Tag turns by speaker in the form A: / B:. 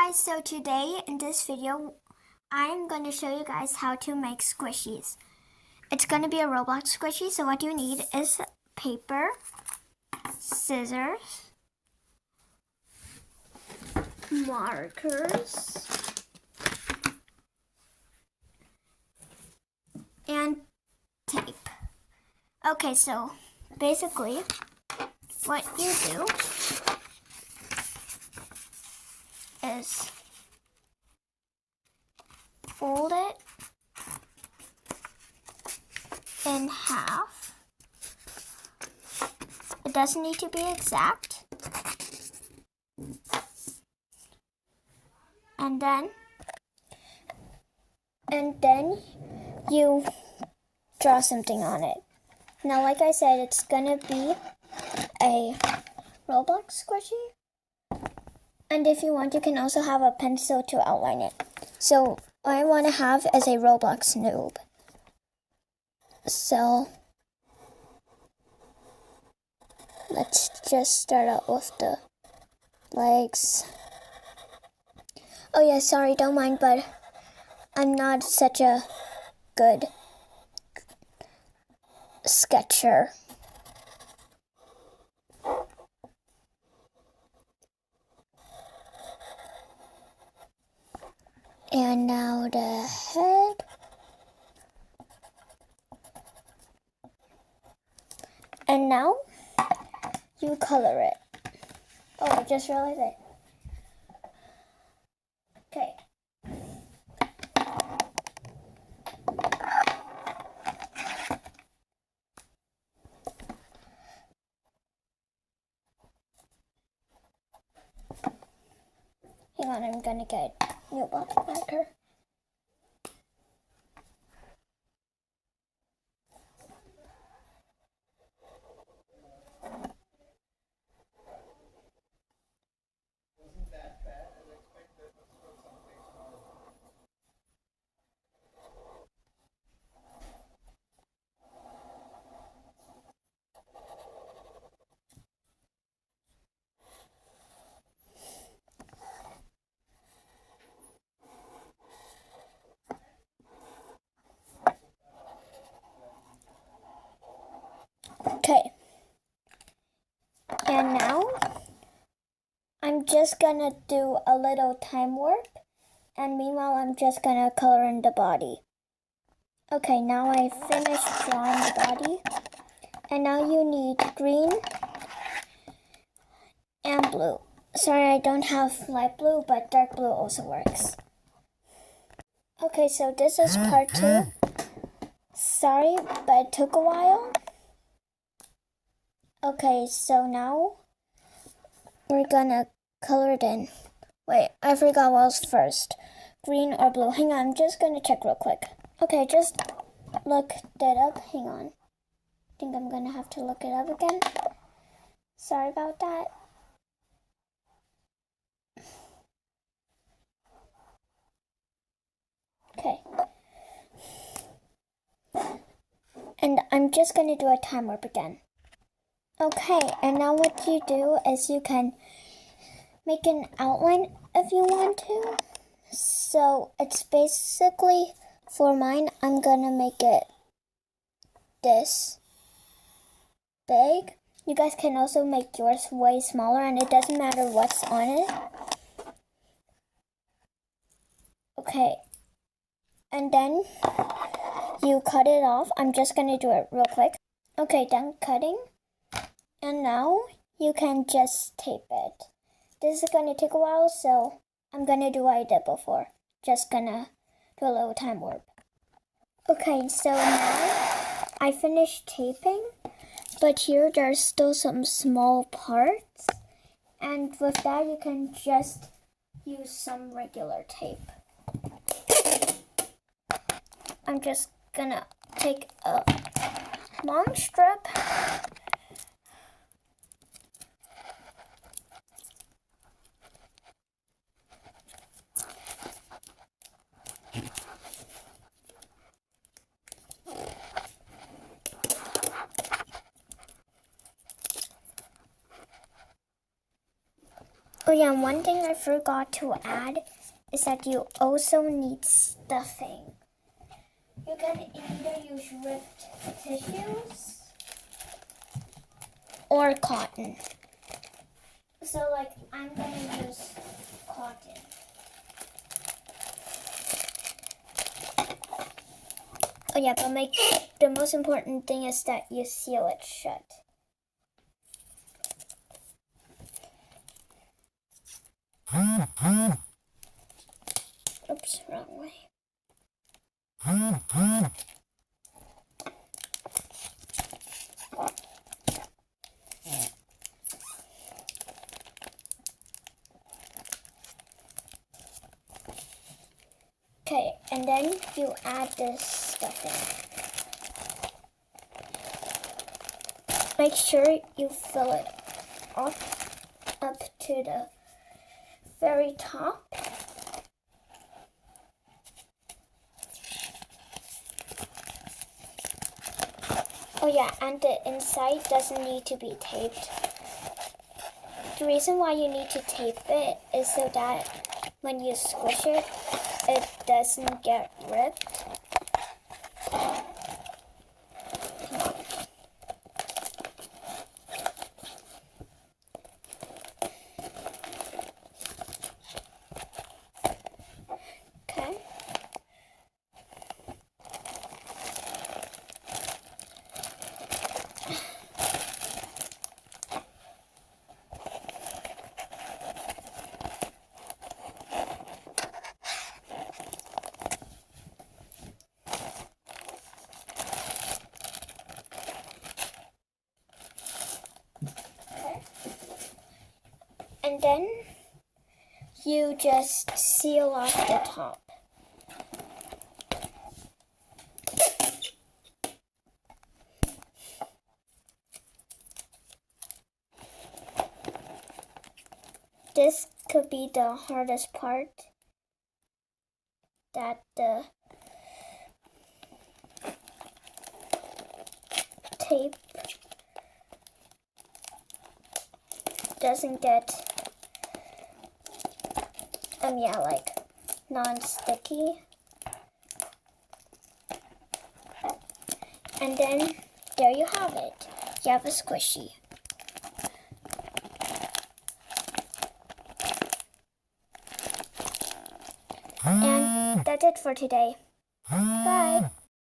A: guys, so today in this video I'm going to show you guys how to make squishies. It's going to be a Roblox squishy, so what you need is paper, scissors, markers, and tape. Okay, so basically what you do is fold it in half. It doesn't need to be exact. And then you draw something on it. Now, like I said, it's gonna be a Roblox squishy. And if you want, you can also have a pencil to outline it. So I want to have as a Roblox noob. So let's just start out with the legs. Oh yeah, sorry, don't mind, but I'm not such a good sketcher. And now the head. And now you color it. Oh, I just realized it. Okay. Hang on, I'm gonna get a new box marker. Okay. And now I'm just gonna do a little time warp, and meanwhile I'm just gonna color in the body. Okay, now I finished drawing the body, and now you need green and blue. Sorry, I don't have light blue, but dark blue also works. Okay, so this is part 2. Sorry, but it took a while. Okay, so now we're gonna color it in. Wait, I forgot what was first. Green or blue? Hang on, I'm just gonna check real quick. Okay, just look that up. Hang on. I think I'm gonna have to look it up again. Sorry about that. Okay. And I'm just gonna do a time warp again. Okay, and now what you do is you can make an outline if you want to. So it's basically, for mine, I'm gonna make it this big. You guys can also make yours way smaller, and it doesn't matter what's on it. Okay, and then you cut it off. I'm just gonna do it real quick. Okay, done cutting. And now you can just tape it. This is gonna take a while, so I'm gonna do what I did before. Just gonna do a little time warp. Okay, so now I finished taping, but here there's still some small parts. And with that, you can just use some regular tape. I'm just gonna take a long strip. Oh yeah, one thing I forgot to add is that you also need stuffing. You can either use ripped tissues or cotton. So like I'm gonna use cotton. Oh yeah, but the most important thing is that you seal it shut. Oops, wrong way. Okay, and then you add this stuffing. Make sure you fill it up to the very top. Oh yeah, and the inside doesn't need to be taped. The reason why you need to tape it is so that when you squish it, it doesn't get ripped. Okay. And then you just seal off the top. This could be the hardest part, that the tape doesn't get like non-sticky. And then there you have it. You have a squishy. And that's it for today.